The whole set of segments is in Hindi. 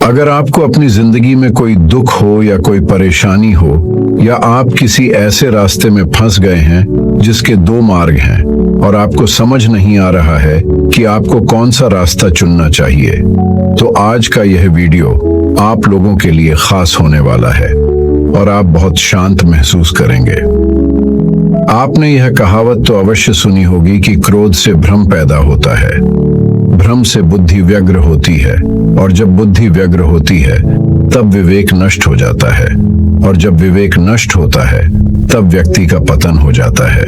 अगर आपको अपनी जिंदगी में कोई दुख हो या कोई परेशानी हो, या आप किसी ऐसे रास्ते में फंस गए हैं जिसके दो मार्ग हैं और आपको समझ नहीं आ रहा है कि आपको कौन सा रास्ता चुनना चाहिए, तो आज का यह वीडियो आप लोगों के लिए खास होने वाला है और आप बहुत शांत महसूस करेंगे। आपने यह कहावत तो अवश्य सुनी होगी कि क्रोध से भ्रम पैदा होता है, भ्रम से बुद्धि व्यग्र होती है, और जब बुद्धि व्यग्र होती है तब विवेक नष्ट हो जाता है, और जब विवेक नष्ट होता है तब व्यक्ति का पतन हो जाता है।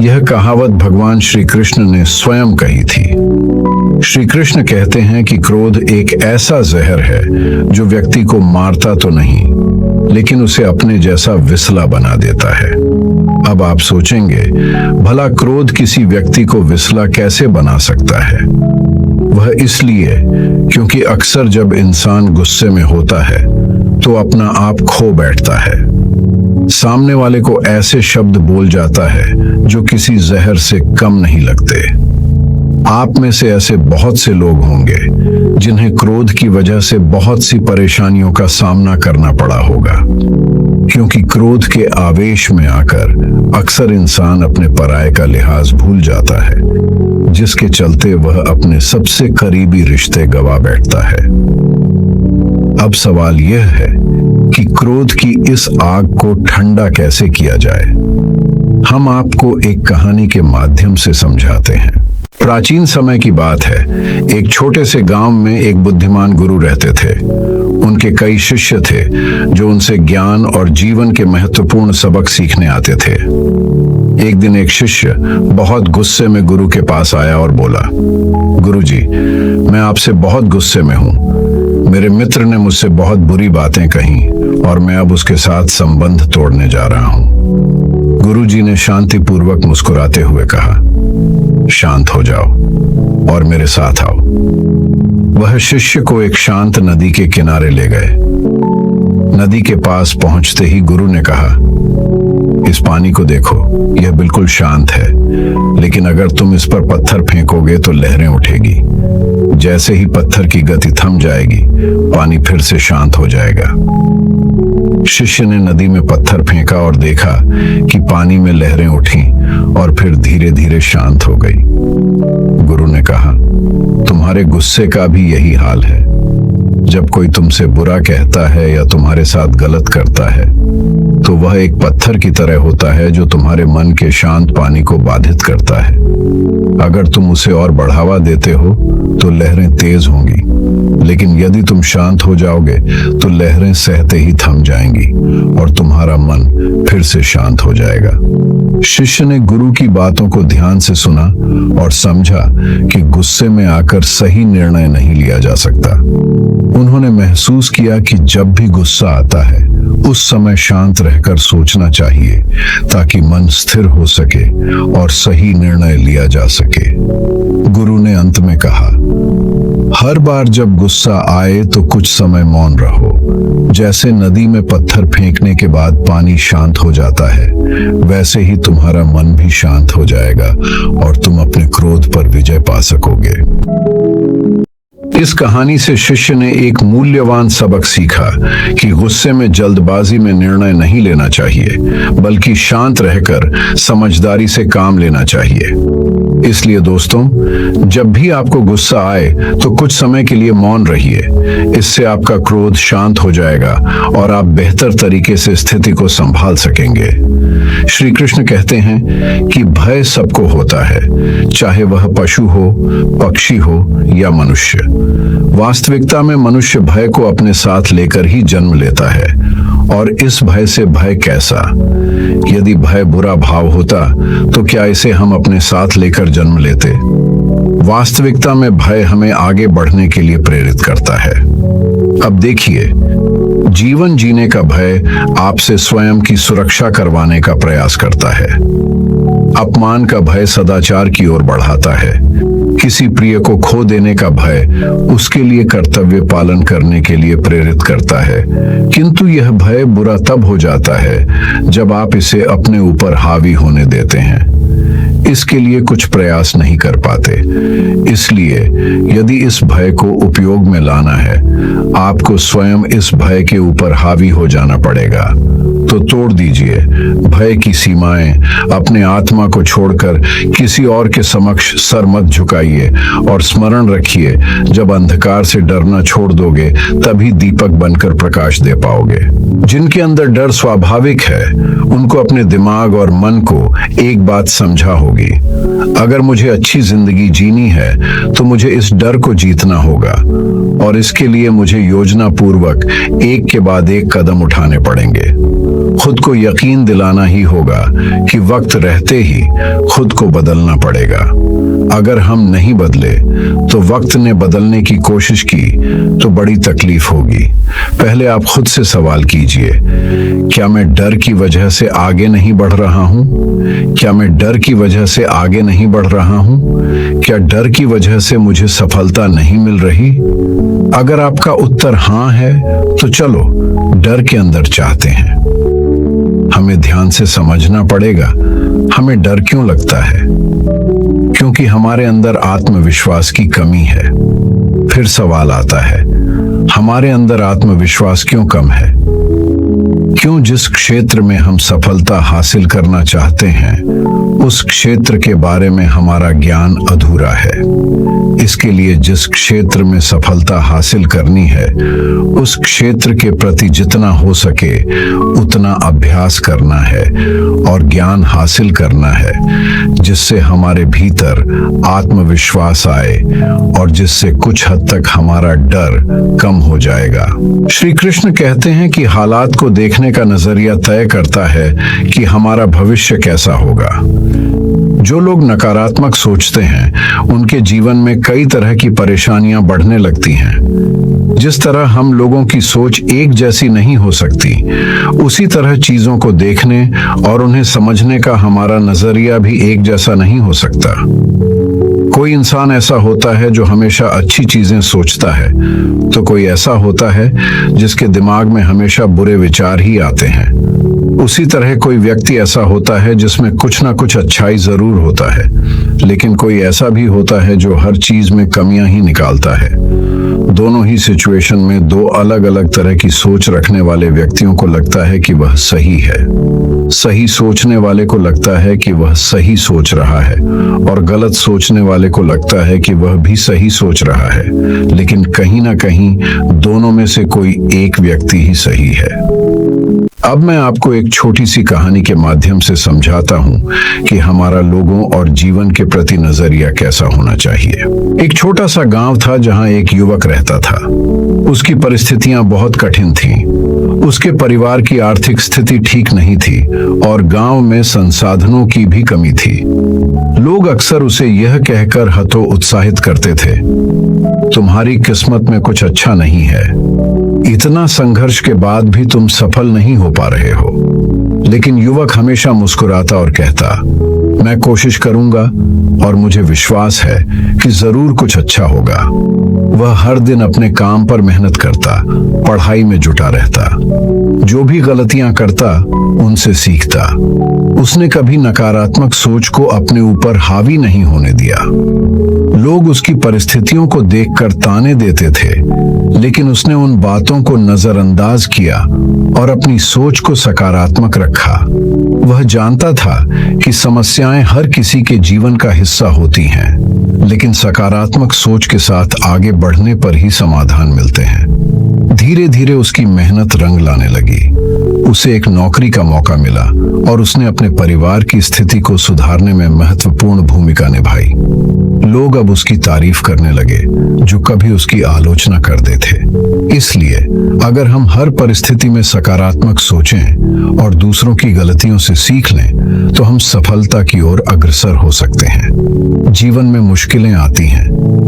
यह कहावत भगवान श्री कृष्ण ने स्वयं कही थी। श्री कृष्ण कहते हैं कि क्रोध एक ऐसा जहर है जो व्यक्ति को मारता तो नहीं, लेकिन उसे अपने जैसा विसला बना देता है। अब आप सोचेंगे, भला क्रोध किसी व्यक्ति को विसला कैसे बना सकता है? वह इसलिए क्योंकि अक्सर जब इंसान गुस्से में होता है तो अपना आप खो बैठता है, सामने वाले को ऐसे शब्द बोल जाता है जो किसी जहर से कम नहीं लगते। आप में से ऐसे बहुत से लोग होंगे जिन्हें क्रोध की वजह से बहुत सी परेशानियों का सामना करना पड़ा होगा, क्योंकि क्रोध के आवेश में आकर अक्सर इंसान अपने पराये का लिहाज भूल जाता है, जिसके चलते वह अपने सबसे करीबी रिश्ते गवा बैठता है। अब सवाल यह है कि क्रोध की इस आग को ठंडा कैसे किया जाए। हम आपको एक कहानी के माध्यम से समझाते हैं। प्राचीन समय की बात है, एक छोटे से गांव में एक बुद्धिमान गुरु रहते थे। उनके कई शिष्य थे जो उनसे ज्ञान और जीवन के महत्वपूर्ण सबक सीखने आते थे। एक दिन एक शिष्य बहुत गुस्से में गुरु के पास आया और बोला, गुरुजी, मैं आपसे बहुत गुस्से में हूँ। मेरे मित्र ने मुझसे बहुत बुरी बातें कही और मैं अब उसके साथ संबंध तोड़ने जा रहा हूँ। गुरुजी ने शांतिपूर्वक मुस्कुराते हुए कहा, शांत हो जाओ और मेरे साथ आओ। वह शिष्य को एक शांत नदी के किनारे ले गए। नदी के पास पहुंचते ही गुरु ने कहा, इस पानी को देखो, यह बिल्कुल शांत है, लेकिन अगर तुम इस पर पत्थर फेंकोगे तो लहरें उठेगी। जैसे ही पत्थर की गति थम जाएगी, पानी फिर से शांत हो जाएगा। शिष्य ने नदी में पत्थर फेंका और देखा कि पानी में लहरें उठी और फिर धीरे धीरे शांत हो गई। गुरु ने कहा, तुम्हारे गुस्से का भी यही हाल है। जब कोई तुमसे बुरा कहता है या तुम्हारे साथ गलत करता है तो वह एक पत्थर की तरह होता है जो तुम्हारे मन के शांत पानी को बाधित करता है। अगर तुम उसे और बढ़ावा देते हो तो लहरें तेज होंगी, लेकिन यदि तुम शांत हो जाओगे तो लहरें सहते ही थम जाएंगी और तुम्हारा मन फिर से शांत हो जाएगा। शिष्य ने गुरु की बातों को ध्यान से सुना और समझा कि गुस्से में आकर सही निर्णय नहीं लिया जा सकता। उन्होंने महसूस किया कि जब भी गुस्सा आता है उस समय शांत रहकर सोचना चाहिए ताकि मन स्थिर हो सके और सही निर्णय लिया जा सके। गुरु ने अंत में कहा, हर बार जब गुस्सा आए तो कुछ समय मौन रहो। जैसे नदी में पत्थर फेंकने के बाद पानी शांत हो जाता है, वैसे ही तुम्हारा मन भी शांत हो जाएगा और तुम अपने क्रोध पर विजय पा सकोगे। इस कहानी से शिष्य ने एक मूल्यवान सबक सीखा कि गुस्से में जल्दबाजी में निर्णय नहीं लेना चाहिए, बल्कि शांत रहकर समझदारी से काम लेना चाहिए। इसलिए दोस्तों, जब भी आपको गुस्सा आए तो कुछ समय के लिए मौन रहिए। इससे आपका क्रोध शांत हो जाएगा और आप बेहतर तरीके से स्थिति को संभाल सकेंगे। श्री कृष्ण कहते हैं कि भय सबको होता है, चाहे वह पशु हो, पक्षी हो या मनुष्य। वास्तविकता में मनुष्य भय को अपने साथ लेकर ही जन्म लेता है। और इस भय से भय कैसा? यदि भय बुरा भाव होता तो क्या इसे हम अपने साथ लेकर जन्म लेते? वास्तविकता में भय हमें आगे बढ़ने के लिए प्रेरित करता है। अब देखिए, जीवन जीने का भय आपसे स्वयं की सुरक्षा करवाने का प्रयास करता है। अपमान का भय सदाचार की ओर बढ़ाता है। किसी प्रिय को खो देने का भय उसके लिए कर्तव्य पालन करने के लिए प्रेरित करता है, किंतु यह भय बुरा तब हो जाता है जब आप इसे अपने ऊपर हावी होने देते हैं। इसके लिए कुछ प्रयास नहीं कर पाते। इसलिए यदि इस भय को उपयोग में लाना है, आपको स्वयं इस भय के ऊपर हावी हो जाना पड़ेगा। तो तोड़ दीजिए भय की सीमाएं, अपने आत्मा को छोड़कर किसी और के समक्ष सर मत झुकाइए और स्मरण रखिए, जब अंधकार से डरना छोड़ दोगे तभी दीपक बनकर प्रकाश दे पाओगे। जिनके अंदर डर स्वाभाविक है, उनको अपने दिमाग और मन को एक बात समझा होगी, अगर मुझे अच्छी जिंदगी जीनी है तो मुझे इस डर को जीतना होगा, और इसके लिए मुझे योजना पूर्वक एक के बाद एक कदम उठाने पड़ेंगे। खुद को यकीन दिलाना ही होगा कि वक्त रहते ही खुद को बदलना पड़ेगा। अगर हम नहीं बदले तो वक्त ने बदलने की कोशिश की तो बड़ी तकलीफ होगी। पहले आप खुद से सवाल कीजिए, क्या मैं डर की वजह से आगे नहीं बढ़ रहा हूं? क्या मैं डर की वजह से आगे नहीं बढ़ रहा हूं? क्या डर की वजह से मुझे सफलता नहीं मिल रही? अगर आपका उत्तर हाँ है तो चलो डर के अंदर चाहते हैं। हमें ध्यान से समझना पड़ेगा हमें डर क्यों लगता है। क्योंकि हमारे अंदर आत्मविश्वास की कमी है। फिर सवाल आता है, हमारे अंदर आत्मविश्वास क्यों कम है? क्यों जिस क्षेत्र में हम सफलता हासिल करना चाहते हैं, उस क्षेत्र के बारे में हमारा ज्ञान अधूरा है। इसके लिए जिस क्षेत्र में सफलता हासिल करनी है, उस क्षेत्र के प्रति जितना हो सके उतना अभ्यास करना है और ज्ञान हासिल करना है, जिससे हमारे भीतर आत्मविश्वास आए और जिससे कुछ हद तक हमारा डर कम हो जाएगा। श्री कृष्ण कहते हैं कि हालात को देखने का नजरिया तय करता है कि हमारा भविष्य कैसा होगा। जो लोग नकारात्मक सोचते हैं, उनके जीवन में कई तरह की परेशानियां बढ़ने लगती हैं। जिस तरह हम लोगों की सोच एक जैसी नहीं हो सकती, उसी तरह चीजों को देखने और उन्हें समझने का हमारा नजरिया भी एक जैसा नहीं हो सकता। कोई इंसान ऐसा होता है जो हमेशा अच्छी चीजें सोचता है, तो कोई ऐसा होता है जिसके दिमाग में हमेशा बुरे विचार ही आते हैं। उसी तरह कोई व्यक्ति ऐसा होता है जिसमें कुछ ना कुछ अच्छाई जरूर होता है, लेकिन कोई ऐसा भी होता है जो हर चीज में कमियां ही निकालता है। दोनों ही सिचुएशन में दो अलग अलग तरह की सोच रखने वाले व्यक्तियों को लगता है कि वह सही है। सही सोचने वाले को लगता है कि वह सही सोच रहा है, और गलत सोचने वाले को लगता है कि वह भी सही सोच रहा है। लेकिन कहीं ना कहीं दोनों में से कोई एक व्यक्ति ही सही है। अब मैं आपको एक छोटी सी कहानी के माध्यम से समझाता हूं कि हमारा लोगों और जीवन के प्रति नजरिया कैसा होना चाहिए। एक छोटा सा गांव था जहां एक युवक रहता था। उसकी परिस्थितियां बहुत कठिन थीं। उसके परिवार की आर्थिक स्थिति ठीक नहीं थी और गांव में संसाधनों की भी कमी थी। लोग अक्सर उसे यह कहकर हतोत्साहित करते थे, तुम्हारी किस्मत में कुछ अच्छा नहीं है, इतना संघर्ष के बाद भी तुम सफल नहीं हो पा रहे हो। लेकिन युवक हमेशा मुस्कुराता और कहता, मैं कोशिश करूंगा और मुझे विश्वास है कि जरूर कुछ अच्छा होगा। वह हर दिन अपने काम पर मेहनत करता, पढ़ाई में जुटा रहता, जो भी गलतियां करता उनसे सीखता। उसने कभी नकारात्मक सोच को अपने ऊपर हावी नहीं होने दिया। लोग उसकी परिस्थितियों को देखकर ताने देते थे, लेकिन उसने उन बातों को नजरअंदाज किया और अपनी सोच को सकारात्मक रखा। वह जानता था कि समस्याएं हर किसी के जीवन का हिस्सा होती हैं, लेकिन सकारात्मक सोच के साथ आगे बढ़ने पर ही समाधान मिलते हैं। धीरे धीरे उसकी मेहनत रंग लाने लगी। उसे एक नौकरी का मौका मिला और उसने अपने परिवार की स्थिति को सुधारने में महत्वपूर्ण भूमिका निभाई। लोग अब उसकी तारीफ करने लगे, जो कभी उसकी आलोचना करते थे। इसलिए अगर हम हर परिस्थिति में सकारात्मक सोचें और दूसरों की गलतियों से सीख लें, तो हम सफलता की ओर अग्रसर हो सकते हैं। जीवन में मुश्किलें आती हैं,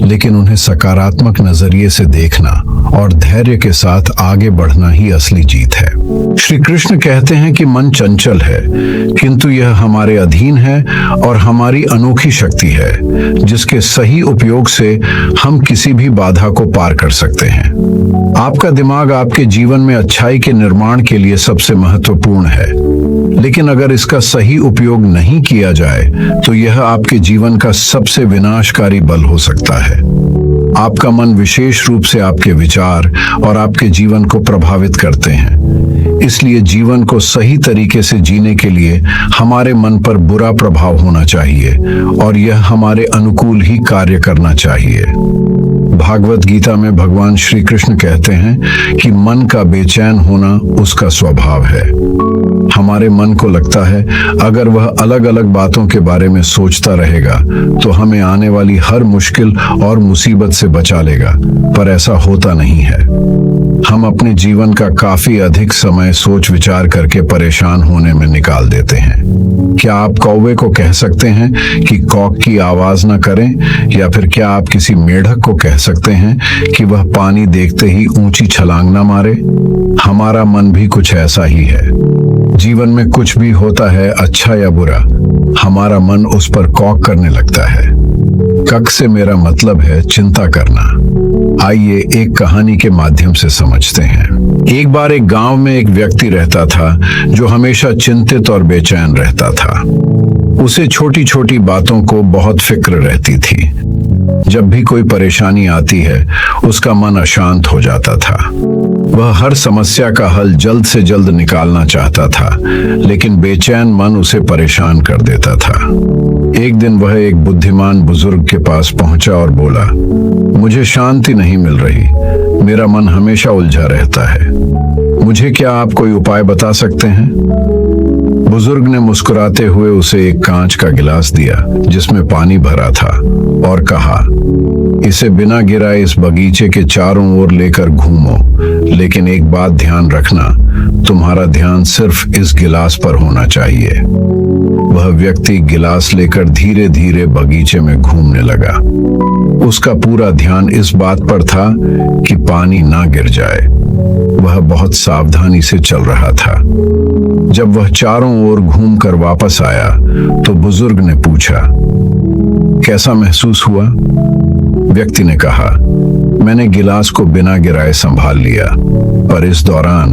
लेकिन उन्हें सकारात्मक नजरिए से देखना और धैर्य के साथ आगे बढ़ना ही असली जीत है। श्री कृष्ण कहते हैं कि मन चंचल है, किंतु यह हमारे अधीन है और हमारी अनोखी शक्ति है, जिसके सही उपयोग से हम किसी भी बाधा को पार कर सकते हैं। आपका दिमाग आपके जीवन में अच्छाई के निर्माण के लिए सबसे महत्वपूर्ण है, लेकिन अगर इसका सही उपयोग नहीं किया जाए तो यह आपके जीवन का सबसे विनाशकारी बल हो सकता है। आपका मन विशेष रूप से आपके विचार और आपके जीवन को प्रभावित करते हैं। इसलिए जीवन को सही तरीके से जीने के लिए हमारे मन पर बुरा प्रभाव होना चाहिए और यह हमारे अनुकूल ही कार्य करना चाहिए। भागवत गीता में भगवान श्री कृष्ण कहते हैं कि मन का बेचैन होना उसका स्वभाव है। हमारे मन को लगता है अगर वह अलग अलग बातों के बारे में सोचता रहेगा तो हमें आने वाली हर मुश्किल और मुसीबत से बचा लेगा, पर ऐसा होता नहीं है। हम अपने जीवन का काफी अधिक समय सोच विचार करके परेशान होने में निकाल देते हैं। क्या आप कौवे को कह सकते हैं कि कॉक की आवाज न करें, या फिर क्या आप किसी मेढक को कह सकते हैं कि वह पानी देखते ही ऊंची छलांग न मारे? हमारा मन भी कुछ ऐसा ही है। जीवन में कुछ भी होता है, अच्छा या बुरा, हमारा मन उस पर कॉक करने लगता है। कक से मेरा मतलब है चिंता करना। आइए एक कहानी के माध्यम से समझते हैं। एक बार एक गांव में एक व्यक्ति रहता था जो हमेशा चिंतित और बेचैन रहता था। उसे छोटी छोटी बातों को बहुत फिक्र रहती थी। जब भी कोई परेशानी आती है उसका मन अशांत हो जाता था। वह हर समस्या का हल जल्द से जल्द निकालना चाहता था, लेकिन बेचैन मन उसे परेशान कर देता था। एक दिन वह एक बुद्धिमान बुजुर्ग के पास पहुंचा और बोला, मुझे शांति नहीं मिल रही, मेरा मन हमेशा उलझा रहता है, मुझे क्या आप कोई उपाय बता सकते हैं? बुजुर्ग ने मुस्कुराते हुए उसे एक कांच का गिलास दिया जिसमें पानी भरा था और कहा, इसे बिना गिराए इस बगीचे के चारों ओर लेकर घूमो, लेकिन एक बात ध्यान रखना, तुम्हारा ध्यान सिर्फ इस गिलास पर होना चाहिए। वह व्यक्ति गिलास लेकर धीरे धीरे बगीचे में घूमने लगा। उसका पूरा ध्यान इस बात पर था कि पानी ना गिर जाए। वह बहुत सावधानी से चल रहा था। जब वह चारों ओर घूमकर वापस आया तो बुजुर्ग ने पूछा, कैसा महसूस हुआ? व्यक्ति ने कहा, मैंने गिलास को बिना गिराए संभाल लिया, पर इस दौरान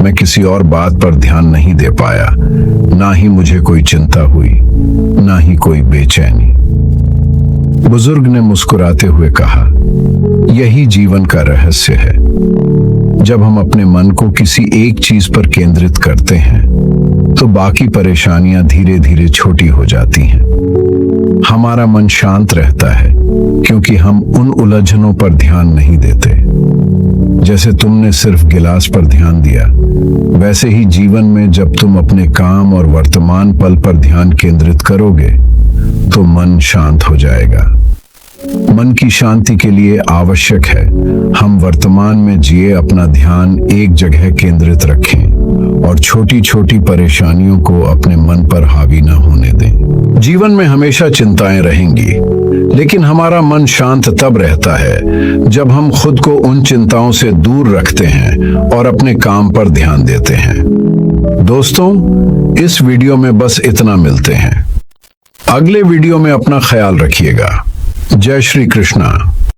मैं किसी और बात पर ध्यान नहीं दे पाया। ना ही मुझे कोई चिंता हुई, ना ही कोई बेचैनी। बुजुर्ग ने मुस्कुराते हुए कहा, यही जीवन का रहस्य है। जब हम अपने मन को किसी एक चीज पर केंद्रित करते हैं तो बाकी परेशानियां धीरे धीरे छोटी हो जाती हैं। हमारा मन शांत रहता है क्योंकि हम उन उलझनों पर ध्यान नहीं देते। जैसे तुमने सिर्फ गिलास पर ध्यान दिया, वैसे ही जीवन में जब तुम अपने काम और वर्तमान पल पर ध्यान केंद्रित करोगे तो मन शांत हो जाएगा। मन की शांति के लिए आवश्यक है हम वर्तमान में जिए, अपना ध्यान एक जगह केंद्रित रखें और छोटी छोटी परेशानियों को अपने मन पर हावी न होने दें। जीवन में हमेशा चिंताएं रहेंगी, लेकिन हमारा मन शांत तब रहता है जब हम खुद को उन चिंताओं से दूर रखते हैं और अपने काम पर ध्यान देते हैं। दोस्तों, इस वीडियो में बस इतना, मिलते हैं अगले वीडियो में। अपना ख्याल रखिएगा। जय श्री कृष्णा।